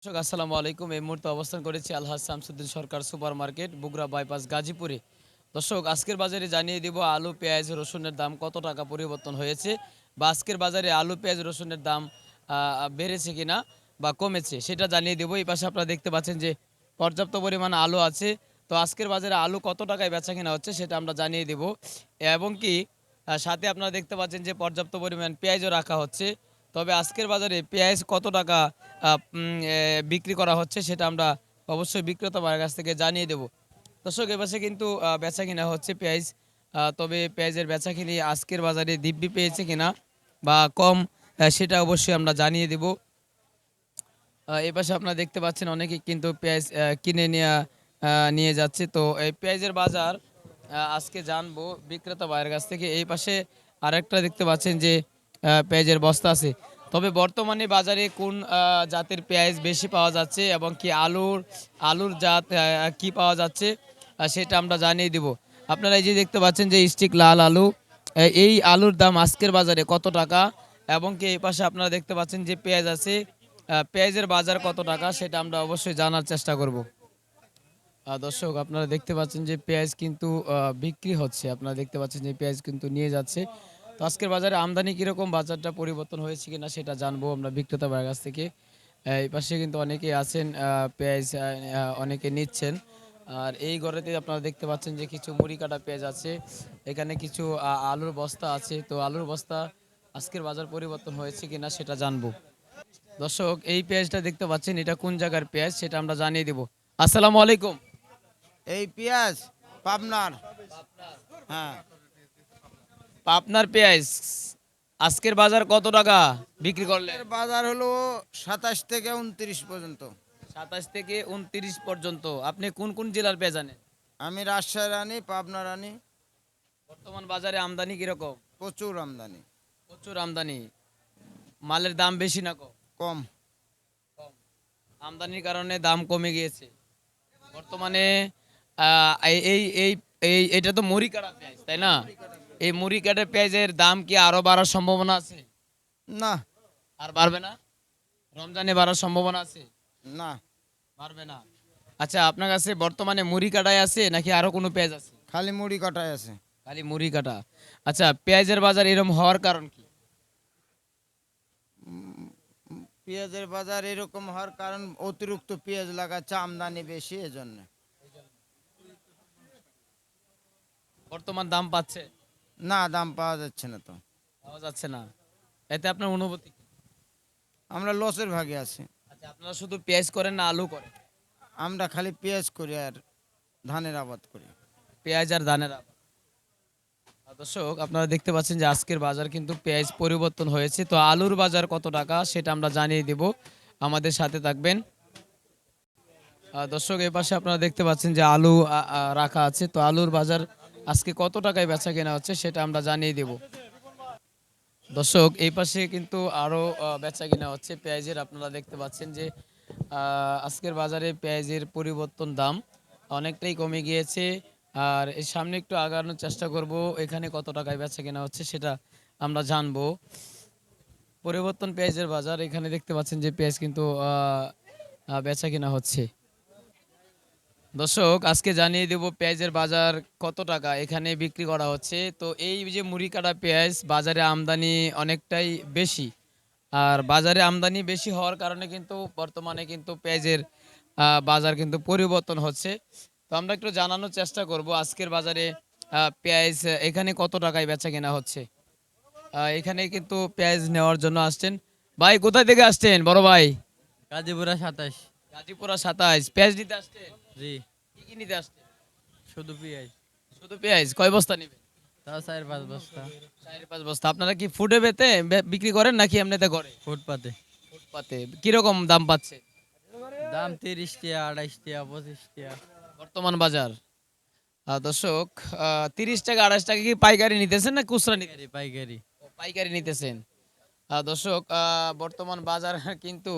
দর্শক আসসালামু আলাইকুম। এই মুহূর্তে অবস্থান করেছি আলহাজ শামসুদ্দিন সরকার সুপার মার্কেট, বগুড়া বাইপাস, গাজীপুরে। দর্শক, আজকের বাজারে জানিয়ে দিব আলু, পেঁয়াজ, রসুনের দাম কত টাকা পরিবর্তন হয়েছে, বা আজকের বাজারে আলু, পেঁয়াজ, রসুনের দাম বেড়েছে কিনা বা কমেছে সেটা জানিয়ে দেবো। এই পাশে আপনারা দেখতে পাচ্ছেন যে পর্যাপ্ত পরিমাণ আলু আছে। তো আজকের বাজারে আলু কত টাকায় বেচা কিনা হচ্ছে সেটা আমরা জানিয়ে দেব। এবং কি সাথে আপনারা দেখতে পাচ্ছেন যে পর্যাপ্ত পরিমাণ পেঁয়াজও রাখা হচ্ছে। তবে আজকের বাজারে পেঁয়াজ কত টাকা বিক্রি করা হচ্ছে সেটা আমরা অবশ্যই বিক্রেতা ভাইয়ের কাছ থেকে জানিয়ে দেব। দর্শক, এপাশে কিন্তু বেচা কিনা হচ্ছে পেঁয়াজ। তবে পেঁয়াজের বেচা কিনি আজকের বাজারে দিব্যি পেয়েছে কিনা বা কম, সেটা অবশ্যই আমরা জানিয়ে দেব। এই পাশে আপনারা দেখতে পাচ্ছেন অনেকে কিন্তু পেঁয়াজ কিনে নিয়ে যাচ্ছে। তো এই পেঁয়াজের বাজার আজকে জানবো বিক্রেতা ভাইয়ের কাছ থেকে। এই পাশে আরেকটা দেখতে পাচ্ছেন যে পেঁয়াজের বস্তা আছে। তবে বর্তমানে বাজারে কোন জাতের পেঁয়াজ বেশি পাওয়া যাচ্ছে এবং কি আলুর জাত কি পাওয়া যাচ্ছে সেটা আমরা জানিয়ে দিব। আপনারা এই যে দেখতে পাচ্ছেন যে স্টিক লাল আলু, এই আলুর দাম আজকের বাজারে কত টাকা, এবং কি এই পাশে আপনারা দেখতে পাচ্ছেন যে পেঁয়াজ আছে, পেঁয়াজের বাজার কত টাকা সেটা আমরা অবশ্যই জানার চেষ্টা করব। দর্শক, আপনারা দেখতে পাচ্ছেন যে পেঁয়াজ কিন্তু বিক্রি হচ্ছে। আপনারা দেখতে পাচ্ছেন যে পেঁয়াজ কিন্তু নিয়ে যাচ্ছে। তো আজকের বাজারে আমদানি কিরকম, বাজারটা পরিবর্তন হয়েছে কিনা সেটা জানবো আমরা বিক্রেতা ভাইয়ের কাছ থেকে। এই পাশে কিন্তু অনেকেই আছেন, পেঁয়াজ অনেকে নিচ্ছেন। আর এই ঘরেতে আপনারা দেখতে পাচ্ছেন যে কিছু মুড়ি কাটা পেঁয়াজ আছে, এখানে কিছু আলুর বস্তা আছে। তো আলুর বস্তা আজকের বাজার পরিবর্তন হয়েছে কিনা সেটা জানবো। দর্শক, এই পেঁয়াজটা দেখতে পাচ্ছেন, এটা কোন জায়গার পেঁয়াজ সেটা আমরা জানিয়ে দিব। আসসালামু আলাইকুম। এই পেঁয়াজ পাবনার। হ্যাঁ, পাবনার পেঁয়াজ আজকের বাজার কত টাকা বিক্রি করলেন? এর বাজার হলো 27 থেকে 29 পর্যন্ত। 27 থেকে 29 পর্যন্ত। আপনি কোন কোন জেলার পেঁয়াজ আনেন? আমি রাজশাহী রানী, পাবনা রানী। বর্তমান বাজারে আমদানি কিরকম? প্রচুর আমদানি। প্রচুর আমদানি। মালের দাম বেশি না কম? কম। কম। আমদানির কারণে দাম কমে গিয়েছে বর্তমানে। এই এই এই এই এটা তো মুড়ি কাটা পেঁয়াজ, তাই না? এই মুড়ি কাটা পেঁয়াজের দাম কি আরো বাড়ার সম্ভাবনা আছে? না, আর বাড়বে না? রমজানে বাড়ার সম্ভাবনা আছে? না, পারবে না। আচ্ছা, আপনার কাছে বর্তমানে মুড়ি কাটাই আছে নাকি আরো কোনো পেঁয়াজ আছে? খালি মুড়ি কাটাই আছে। খালি মুড়ি কাটা। আচ্ছা, পেঁয়াজের বাজার এরকম হওয়ার কারণ কি? পেঁয়াজের বাজার এরকম হওয়ার কারণ অতিরিক্ত পেঁয়াজ লাগাচ্ছে, আমদানি বেশি এজন্য। বর্তমান দাম পাচ্ছে? না, দাম পাওয়া যাচ্ছে না তো। পাওয়া যাচ্ছে না। এতে আপনার অনুভূতি কি? আমরা লসের ভাগে আছি। আচ্ছা, আপনারা শুধু পেঁয়াজ করেন না আলু করেন? আমরা খালি পেঁয়াজ করি আর ধানের আবাদ করি। পেঁয়াজ আর ধানের আবাদ। দর্শক, আপনারা দেখতে পাচ্ছেন যে আজকের বাজার কিন্তু পেঁয়াজ পরিবর্তন হয়েছে। তো আলুর বাজার কত টাকা সেটা আমরা জানিয়ে দেব, আমাদের সাথে থাকবেন। দর্শক, এই পাশে আপনারা দেখতে পাচ্ছেন যে আলু রাখা আছে। তো আলুর বাজার আজকে কত টাকায় বেচা কেনা হচ্ছে সেটা আমরা জানিয়ে দেব। দর্শক, এই পাশে কিন্তু আরো বেচা কিনা হচ্ছে পেঁয়াজের। আপনারা দেখতে পাচ্ছেন যে আজকের বাজারে পেঁয়াজের পরিবর্তন দাম অনেকটাই কমে গিয়েছে। আর এর সামনে একটু আগানোর চেষ্টা করব, এখানে কত টাকায় বেচা কেনা হচ্ছে সেটা আমরা জানবো। পরিবর্তন পেঁয়াজের বাজার, এখানে দেখতে পাচ্ছেন যে পেঁয়াজ কিন্তু বেচা কিনা হচ্ছে। দর্শক, আজকে জানিয়ে দেব পেঁয়াজের বাজার কত টাকা এখানে বিক্রি করা হচ্ছে। তো এই যে মুড়ি কাটা পেঁয়াজ, বাজারে আমদানি অনেকটাই বেশি। আর বাজারে আমদানি বেশি হওয়ার কারণে কিন্তু বর্তমানে কিন্তু পেঁয়াজের বাজার কিন্তু পরিবর্তন হচ্ছে। তো আমরা একটু জানানোর চেষ্টা করব আজকের বাজারে পেঁয়াজ এখানে কত টাকায় বেচা কেনা হচ্ছে। এখানে কিন্তু পেঁয়াজ নেওয়ার জন্য আসছেন। ভাই, কোথায় থেকে আসছেন বড় ভাই? গাজীপুরা 27। গাজীপুরা 27। পেঁয়াজ নিতে আসছেন? জি, কি কি নিতে আসছেন? শুধু পেঁয়াজ। শুধু পেঁয়াজ কয় বস্তা নেবেন? তাও 4-5 বস্তা। 4-5 বস্তা। আপনারা কি ফুডে বিক্রি করেন নাকি এমনিতে করে? ফুটপাতে। ফুটপাতে কিরকম দাম পাচ্ছে দাম 30 টাকা, 28 টাকা, 25 টাকা। বর্তমান বাজার? দর্শক, 30 টাকা 28 টাকা কি পাইকারি নিতেছেন না খুচরা নিতেছেন? পাইকারি পাইকারি। পাইকারি নিতেছেন। দর্শক, বর্তমান বাজার কিন্তু